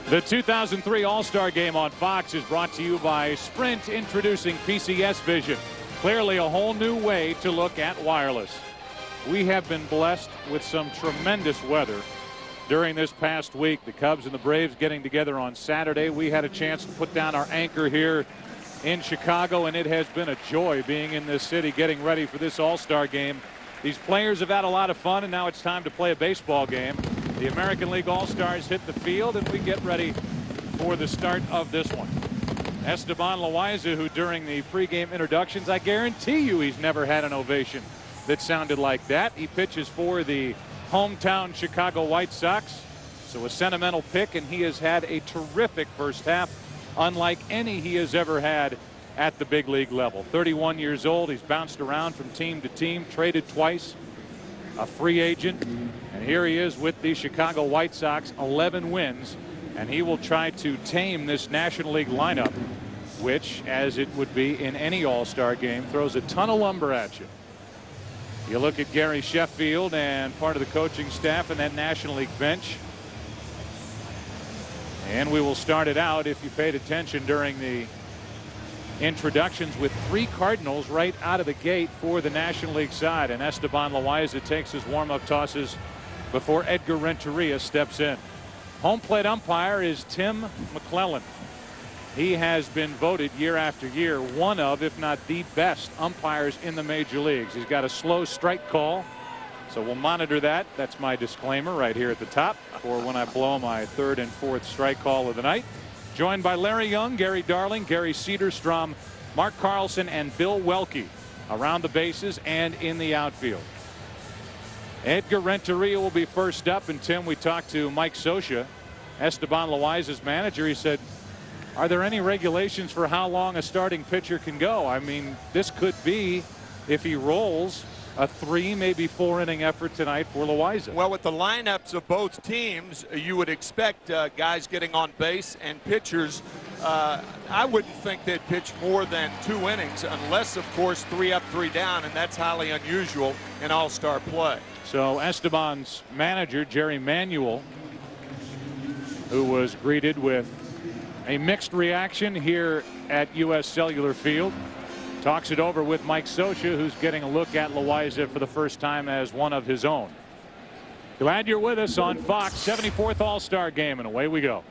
The 2003 All-Star Game on Fox is brought to you by Sprint, introducing PCS Vision. Clearly a whole new way to look at wireless. We have been blessed with some tremendous weather during this past week. The Cubs and the Braves getting together on Saturday. We had a chance to put down our anchor here in Chicago, and it has been a joy being in this city getting ready for this All-Star Game. These players have had a lot of fun, and now it's time to play a baseball game. The American League All-Stars hit the field, and we get ready for the start of this one. Esteban Loaiza, who during the pregame introductions, I guarantee you he's never had an ovation that sounded like that. He pitches for the hometown Chicago White Sox, so a sentimental pick, and he has had a terrific first half, unlike any he has ever had at the big league level. 31 years old. He's bounced around from team to team, traded twice, a free agent, and here he is with the Chicago White Sox. 11 wins, and he will try to tame this National League lineup, which, as it would be in any All-Star game, throws a ton of lumber at you. You look at Gary Sheffield and part of the coaching staff and that National League bench, and we will start it out, if you paid attention during the introductions, with 3 Cardinals right out of the gate for the National League side, and Esteban Loaiza takes his warm-up tosses before Edgar Renteria steps in. Home plate umpire is Tim McClellan. He has been voted year after year one of, if not the best umpires in the major leagues. He's got a slow strike call, so we'll monitor that. That's my disclaimer right here at the top for when I blow my 3rd and 4th strike call of the night. Joined by Larry Young, Gary Darling, Gary Cederstrom, Mark Carlson, and Bill Welke around the bases and in the outfield. Edgar Renteria will be first up. And Tim, we talked to Mike Scioscia, Esteban Loaiza's manager. He said, are there any regulations for how long a starting pitcher can go? I mean, this could be, if he rolls, a 3, maybe 4 inning effort tonight for Loaiza. Well, with the lineups of both teams, you would expect guys getting on base, and pitchers, I wouldn't think they'd pitch more than 2 innings, unless, of course, 3 up, 3 down, and that's highly unusual in All-Star play. So Esteban's manager, Jerry Manuel, who was greeted with a mixed reaction here at U.S. Cellular Field, talks it over with Mike Scioscia, who's getting a look at Loaiza for the first time as one of his own. Glad you're with us on Fox. 74th All-Star Game, and away we go.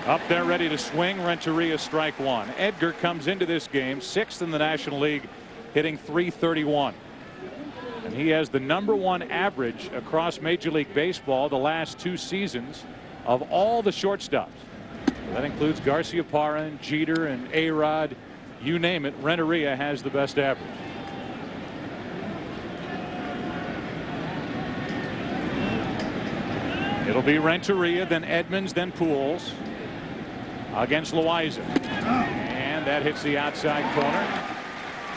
Up there ready to swing. Renteria, strike 1. Edgar comes into this game 6th in the National League, hitting .331. And he has the #1 average across Major League Baseball the last 2 seasons of all the shortstops. That includes Garciaparra and Jeter and A-Rod. You name it, Renteria has the best average. It'll be Renteria, then Edmonds, then Pujols against Loaiza. And that hits the outside corner.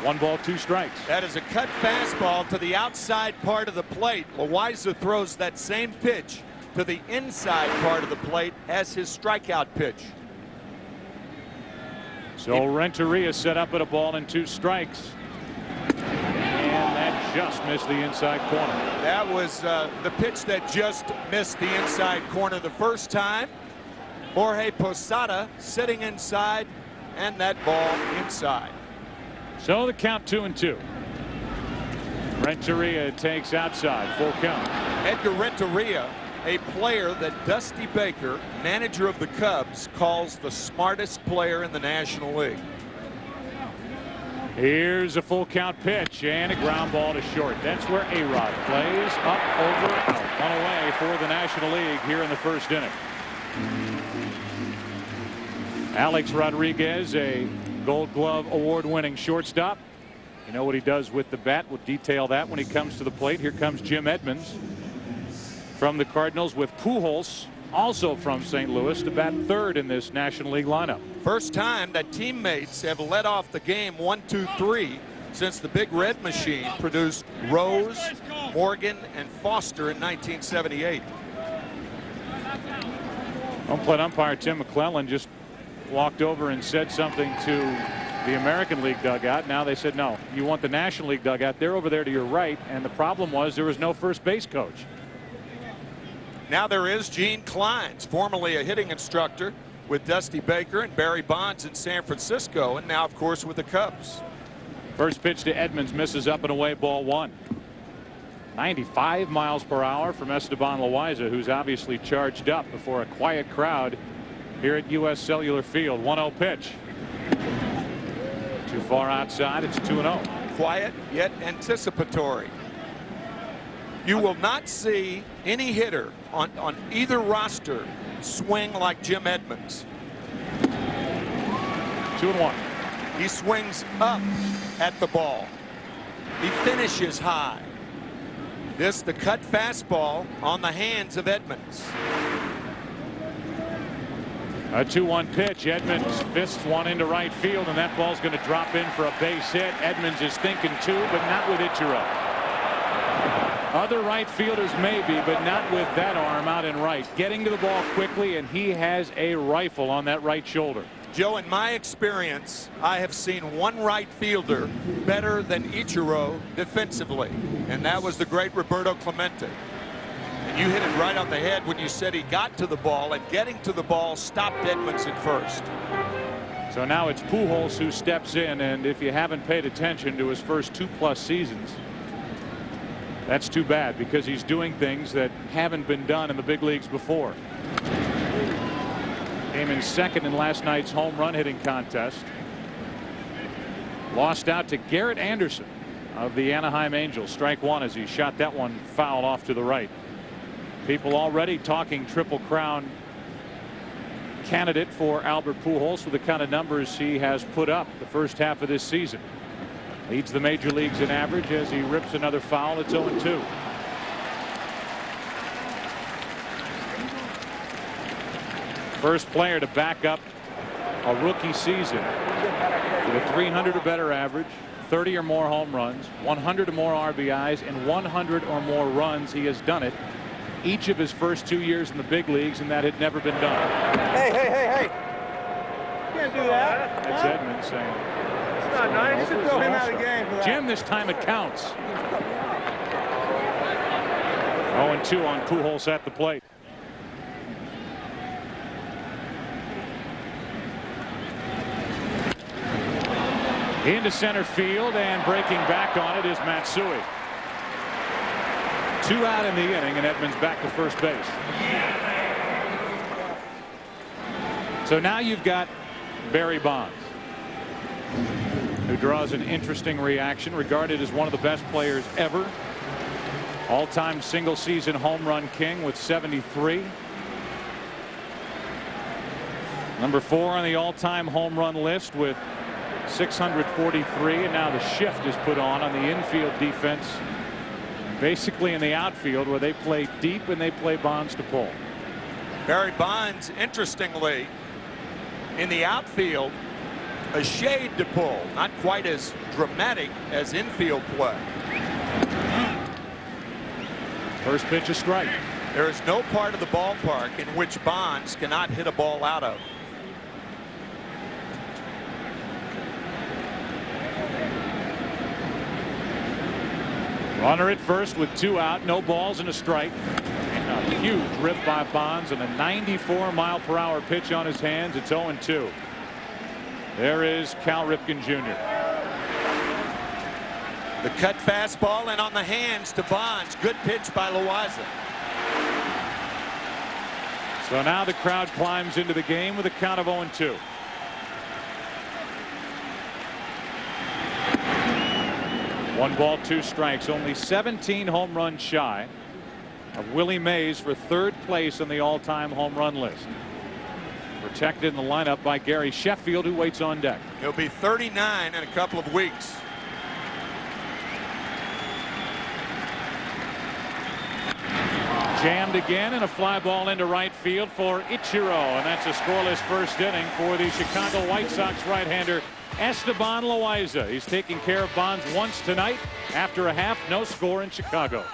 1 ball, 2 strikes. That is a cut fastball to the outside part of the plate. Loaiza throws that same pitch to the inside part of the plate as his strikeout pitch. So Renteria set up at a ball and 2 strikes. And that just missed the inside corner. That was the pitch that just missed the inside corner the first time. Jorge Posada sitting inside, and that ball inside. So the count 2-2. Renteria takes outside, full count. Edgar Renteria, a player that Dusty Baker, manager of the Cubs, calls the smartest player in the National League. Here's a full count pitch and a ground ball to short. That's where A-Rod plays. Up, over, out. 1 away for the National League here in the 1st inning. Alex Rodriguez, a Gold Glove award-winning shortstop. You know what he does with the bat. We'll detail that when he comes to the plate. Here comes Jim Edmonds from the Cardinals, with Pujols, also from St. Louis, to bat 3rd in this National League lineup. First time that teammates have led off the game 1, 2, 3 since the Big Red Machine produced Rose, Morgan, and Foster in 1978. Home plate umpire Tim McClellan just walked over and said something to the American League dugout. Now they said, no, you want the National League dugout. They're over there to your right, and the problem was there was no first base coach. Now there is Gene Clines, formerly a hitting instructor with Dusty Baker and Barry Bonds in San Francisco, and now, of course, with the Cubs. First pitch to Edmonds misses up and away, ball one. 95 miles per hour from Esteban Loaiza, who's obviously charged up before a quiet crowd here at U.S. Cellular Field. 1-0 pitch. Too far outside. It's 2-0. Quiet yet anticipatory. You will not see any hitter on either roster swing like Jim Edmonds. 2-1. He swings up at the ball. He finishes high. This the cut fastball on the hands of Edmonds. A 2-1 pitch. Edmonds fists one into right field, and that ball's going to drop in for a base hit. Edmonds is thinking two, but not with Ichiro. Other right fielders maybe, but not with that arm out in right. Getting to the ball quickly, and he has a rifle on that right shoulder. Joe, in my experience, I have seen one right fielder better than Ichiro defensively, and that was the great Roberto Clemente. And you hit it right on the head when you said he got to the ball, and getting to the ball stopped Edmonds at first. So now it's Pujols who steps in, and if you haven't paid attention to his first 2+ seasons, that's too bad, because he's doing things that haven't been done in the big leagues before. Came in second in last night's home run hitting contest. Lost out to Garrett Anderson of the Anaheim Angels. Strike one as he shot that one foul off to the right. People already talking Triple Crown candidate for Albert Pujols with the kind of numbers he has put up the first half of this season. Leads the major leagues in average as he rips another foul. It's 0-2. First player to back up a rookie season with a 300 or better average, 30 or more home runs, 100 or more RBIs, and 100 or more runs. He has done it each of his first 2 years in the big leagues, and that had never been done. Hey, hey, hey, hey. You can't do that. That's Edmonds saying. It's not nice. You should throw him out of the game for that. Jim, this time it counts. 0-2 on Pujols at the plate. Into center field, and breaking back on it is Matsui. 2 out in the inning, and Edmonds back to first base. So now you've got Barry Bonds, who draws an interesting reaction, regarded as one of the best players ever. All-time single-season home run king with 73. Number 4 on the all-time home run list with 643, and now the shift is put on the infield defense, basically in the outfield, where they play deep and they play Bonds to pull. Barry Bonds, interestingly, in the outfield, a shade to pull, not quite as dramatic as infield play. First pitch, a strike. There is no part of the ballpark in which Bonds cannot hit a ball out of. Runner at first with 2 out, no balls and a strike. And a huge rip by Bonds, and a 94-mile-per-hour pitch on his hands. It's 0-2. There is Cal Ripken Jr. The cut fastball, and on the hands to Bonds. Good pitch by Loaiza. So now the crowd climbs into the game with a count of 0-2. One ball, 2 strikes. Only 17 home runs shy of Willie Mays for 3rd place on the all-time home run list. Protected in the lineup by Gary Sheffield, who waits on deck. He'll be 39 in a couple of weeks. Jammed again, and a fly ball into right field for Ichiro, and that's a scoreless first inning for the Chicago White Sox right-hander Esteban Loaiza. He's taking care of Bonds once tonight after a half no score in Chicago.